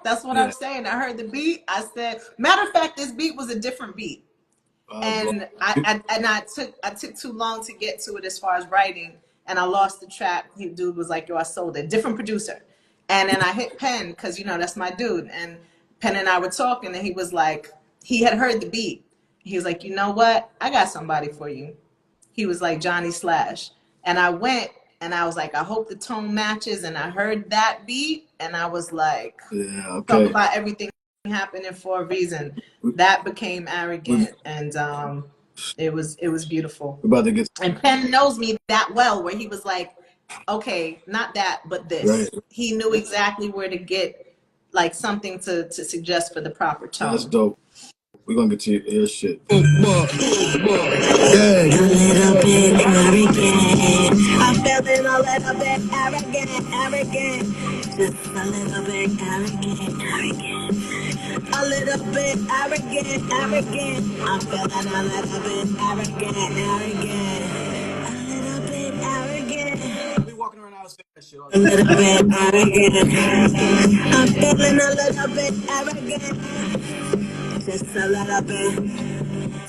That's what I'm saying. I heard the beat. I said, matter of fact, this beat was a different beat. And I took too long to get to it as far as writing, and I lost the track. The dude was like, yo, I sold it. Different producer. And then I hit Pen because, you know, that's my dude. And Pen and I were talking, and he was like, he had heard the beat. He was like, you know what? I got somebody for you. He was like, Johnny Slash. And I went, and I was like, I hope the tone matches. And I heard that beat, and I was like, talk about everything happening for a reason. That became Arrogant, and it was beautiful. We're about to get. And Penn knows me that well, where he was like, okay, not that, but this. Right. He knew exactly where to get like something to suggest for the proper tone. That's dope. We're gonna get to your shit. A little bit arrogant. I'm feeling a little bit arrogant. Just a little bit arrogant. A little bit arrogant. I'm feeling a little bit arrogant. A little bit arrogant. I'll be walking around out saying that shit all A little bit arrogant. I'm feeling a little bit arrogant. Just a little bit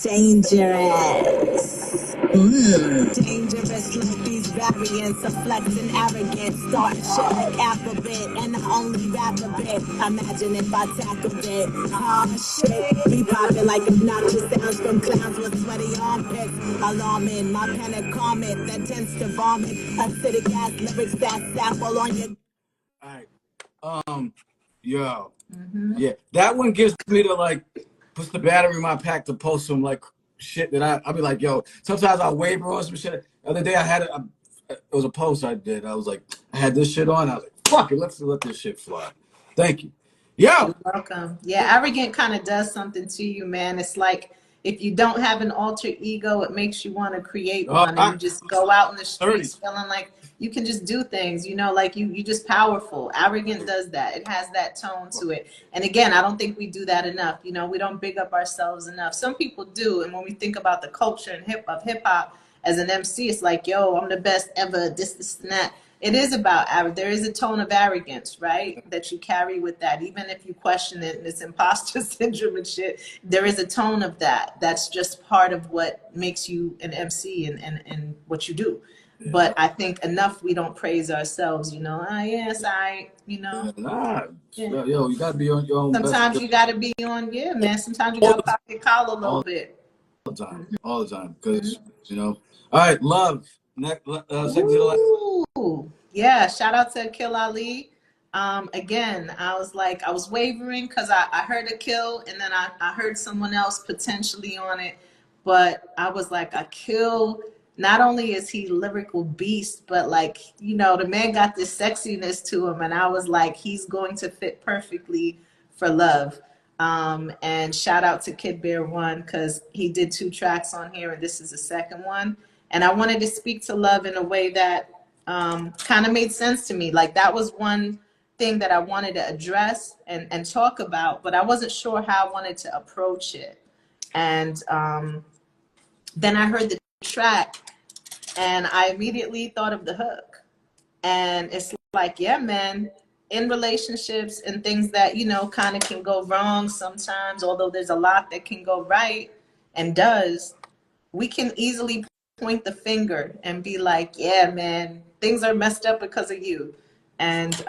dangerous. Dangerous like these variants of flexing arrogance. Start shit like alphabet, and I only rap a bit. Imagine if I tackled it. Oh shit, be popping like obnoxious sounds from clowns with sweaty armpits. Alarming, my pen a comment that tends to vomit acidic ass lyrics that sample on your. Alright, yeah, that one gives me the like, puts the battery in my pack to post some like shit that I'll be like, yo, sometimes I'll waver on some shit. The other day I had it was a post I did. I was like, I had this shit on. I was like, fuck it, let's let this shit fly. Thank you. Yeah. You're welcome. Yeah, Arrogant kind of does something to you, man. It's like if you don't have an alter ego, it makes you want to create one, and you just go out in the streets feeling like you can just do things, you know, like you just powerful. Arrogant does that. It has that tone to it. And again, I don't think we do that enough. You know, we don't big up ourselves enough. Some people do. And when we think about the culture and hip hop as an MC, it's like, yo, I'm the best ever, this, and that. It is about there is a tone of arrogance, right, that you carry with that. Even if you question it and it's imposter syndrome and shit, there is a tone of that. That's just part of what makes you an MC and what you do. Yeah. But I think enough we don't praise ourselves, you know. Yes, you know. Yeah. Yo, you gotta be on your own. Sometimes you gotta be on, man. Sometimes you gotta pocket collar a little bit. All the time, because you know. All right, love. Next, second to the last. Yeah, shout out to Kill Ali. Again, I was wavering because I heard a kill and then I heard someone else potentially on it, but I was like, a kill. Not only is he lyrical beast, but like, you know, the man got this sexiness to him, and I was like, he's going to fit perfectly for love. And shout out to Kid Bear One because he did 2 tracks on here, and this is the second one. And I wanted to speak to love in a way that kind of made sense to me. Like that was one thing that I wanted to address and talk about, but I wasn't sure how I wanted to approach it. And then I heard the track and I immediately thought of the hook. And it's like, yeah, man, in relationships and things that, you know, kind of can go wrong sometimes, although there's a lot that can go right and does, we can easily point the finger and be like, yeah, man, things are messed up because of you. And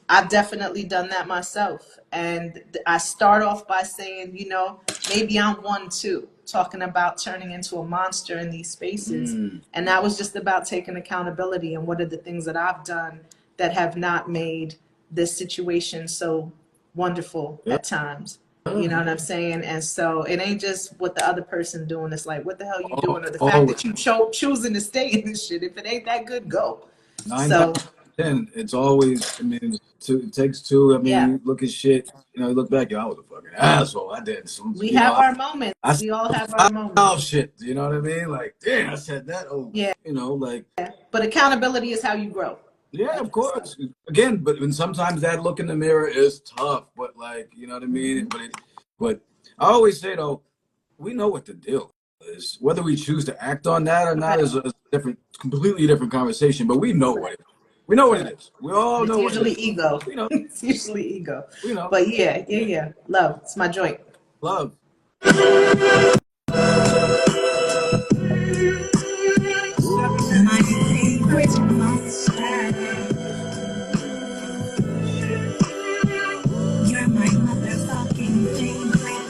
I've definitely done that myself. And I start off by saying, you know, maybe I'm one too, talking about turning into a monster in these spaces. And that was just about taking accountability and what are the things that I've done that have not made this situation so wonderful at times. You know what I'm saying? And so it ain't just what the other person doing. It's like, what the hell you doing? Or the fact that you choosing to stay in this shit. If it ain't that good, go. 9 times 10, it's always, I mean, it takes 2. I mean, you look at shit, you know, you look back, I was a fucking asshole. I did some. We have our moments. We all have our moments. Oh, shit. You know what I mean? Like, damn, I said that. Oh, yeah. You know, like. Yeah. But accountability is how you grow. Yeah, of course. Again, but sometimes that look in the mirror is tough, but like, you know what I mean? But I always say though, we know what the deal is. Whether we choose to act on that or not is a completely different conversation. But we know what it is. We know what it is. We all know what it is. Ego. We know. It's usually ego. We know. But yeah. Love. It's my joint. Love. My favorite monster. You're my motherfucking favorite.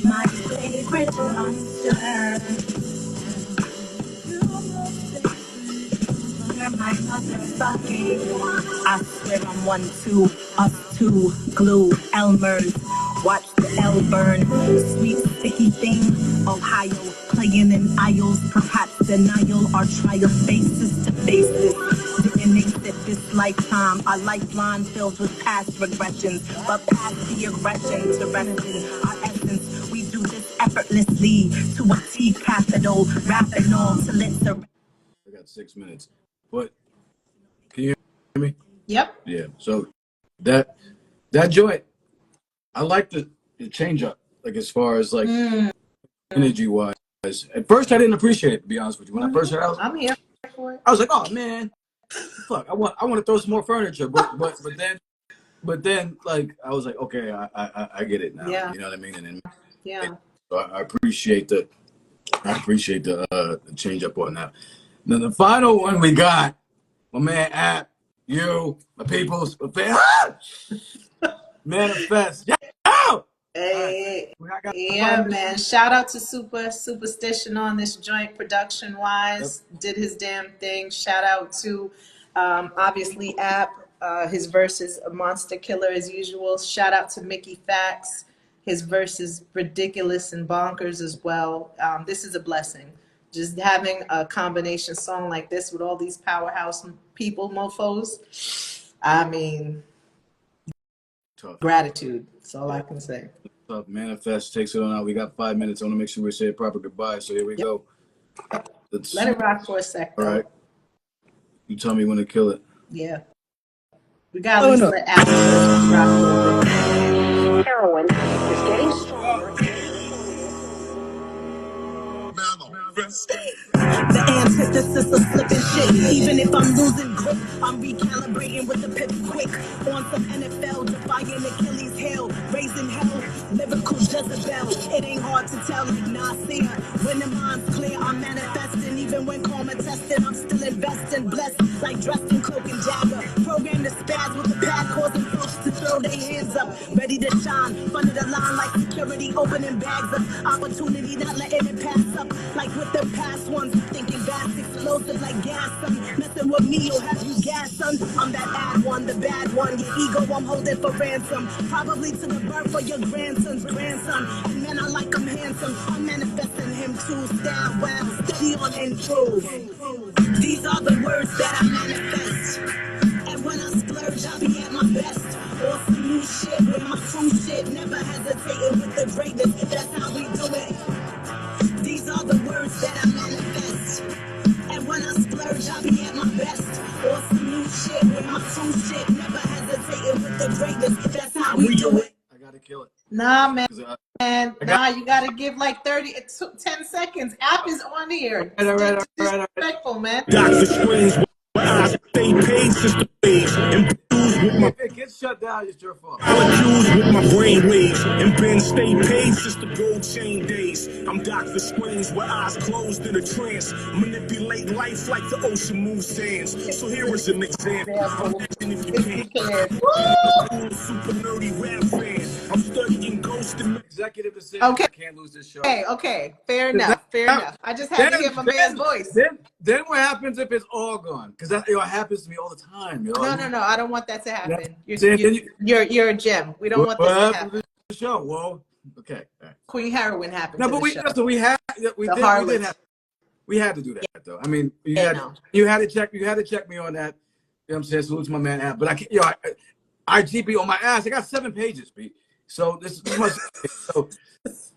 My favorite monster. You're my motherfucking. I swear I'm 1, 2, us 2, glue, Elmer's. Watch the L burn, sweet sticky thing. Ohio, playing in aisles, perhaps denial or trial faces to faces. Didn't make it this lifetime, a lifeline filled with past regressions, but past the aggression to rest our essence. We do this effortlessly to a T capital, rapping all till it's a. I got 6 minutes, but can you hear me? Yep. Yeah. So that joint. I like the change up, like as far as like energy wise. At first, I didn't appreciate it, to be honest with you. When I first heard it, I'm here for it. I was like, "Oh man, fuck! I want to throw some more furniture." But then, like I was like, "Okay, I get it now." Yeah. You know what I mean? And so I appreciate the change up on that. Then the final one we got, my man App, you, my peoples, my fans. Manifest. Yeah. Hey, yeah, man. Shout out to Superstition on this joint production wise. Yep. Did his damn thing. Shout out to obviously App. His verse is a monster killer as usual. Shout out to Mickey Fax. His verse is ridiculous and bonkers as well. This is a blessing. Just having a combination song like this with all these powerhouse people, mofos. I mean, tough. Gratitude. That's all I can say. Tough. Manifest takes it on out. We got 5 minutes. I want to make sure we say a proper goodbye. So here we go. Let it rock for a sec, though. All right. You tell me when to kill it. Yeah. We got to let Apple rock a little bit. Heroin is getting stronger. The antithesis of slipping shit. Even if I'm losing grip, I'm recalibrating with the pip quick. On some NFL, defying Achilles' heel, raising hell, lyrical Jezebel. It ain't hard to tell, like Nasir. When the mind's clear, I'm manifesting. Even when karma tested, I'm still investing. Blessed, like dressed in cloak and dagger. Programmed to spaz with the pad, causing folks to throw their hands up. Ready to shine, front of the line like security, opening bags of opportunity, not letting it pass up. Like with the past ones, thinking fast, explosive like gas, son. Messing with me, you'll have you gas, son. I'm that ad one, the bad one. Your ego, I'm holding for ransom. Probably to the birth of your grandson's grandson. And man, I like him handsome. I'm manifesting him too. Style well, steady on improve. These are the words that I manifest. And when I splurge, I'll be at my best. Or some new shit with my true shit. Never hesitating with the greatness. That's how we do it. These are the words that I manifest. And when I splurge, I'll be at my best. Or some new shit with my true shit. Never hesitating with the greatness. That's how we do it. I gotta kill it. Nah, man. Nah, you gotta give like 10 seconds. App is on here. All right. Respectful, man. Dr. Strange, I stay paid system waves. Infused with my If it gets shut down, it's your fault. molecules with my brain waves. And Ben stay paid since the gold chain days. I'm Dr. Strange with eyes closed in a trance. Manipulate life like the ocean moves sands. So here is an example. Imagine if you can't. Super nerdy rap fan. I'm studying ghost and Executive decision. Okay. I can't lose this show. Okay. Fair enough. I just had to get my man's voice. Then what happens if it's all gone? Because that it happens to me all the time. No. I don't want that to happen. Yeah. You're a gem. We don't want this to happen. The show. Well, okay. All right. Queen Herawin happened. No, to but the we show. we had to do that though. I mean, you had to check me on that. You know what I'm saying? Salute to my man App. But I can't, IGP on my ass. I got 7 pages, B. So this much. So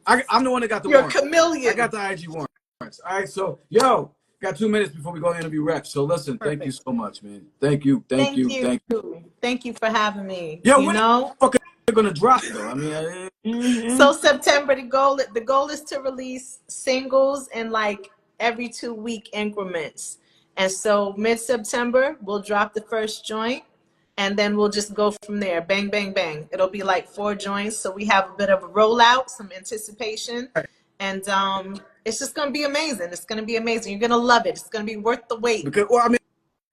I'm the one that got the warrant. You're a chameleon. I got the IG warrants. All right. So got 2 minutes before we go interview Rex. So listen, Thank you so much, man. Thank you. Thank you for having me. Yo, you know, fucking gonna drop though. I mean, so September the goal is to release singles in like every 2-week increments, and so mid-September we'll drop the first joint. And then we'll just go from there. Bang, bang, bang. It'll be like 4 joints. So we have a bit of a rollout, some anticipation. And it's just going to be amazing. It's going to be amazing. You're going to love it. It's going to be worth the wait. Because,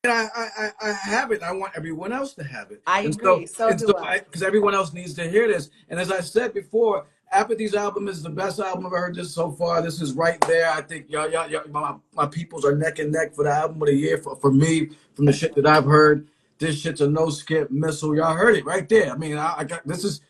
I have it. I want everyone else to have it. I agree. So do I. Because everyone else needs to hear this. And as I said before, Apathy's album is the best album I've ever heard this so far. This is right there. I think y'all my peoples are neck and neck for the album of the year for me, from the shit that I've heard. This shit's a no skip missile. Y'all heard it right there. I mean, I got this is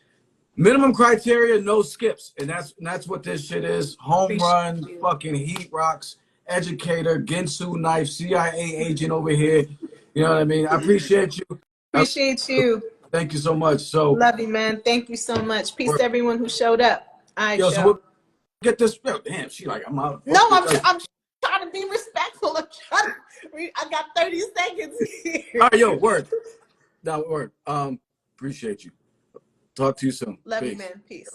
minimum criteria, no skips, and that's what this shit is. Home run, fucking heat rocks, educator, Ginsu knife, CIA agent over here. You know what I mean? I appreciate you. Appreciate you. Thank you so much. So love you, man. Thank you so much. Peace to everyone who showed up. All right, so we'll get this. Damn, she like I'm out. No, I'm trying to be respectful. I got 30 seconds here. All right, yo, word. No, word. Appreciate you. Talk to you soon. Love you, man. Peace.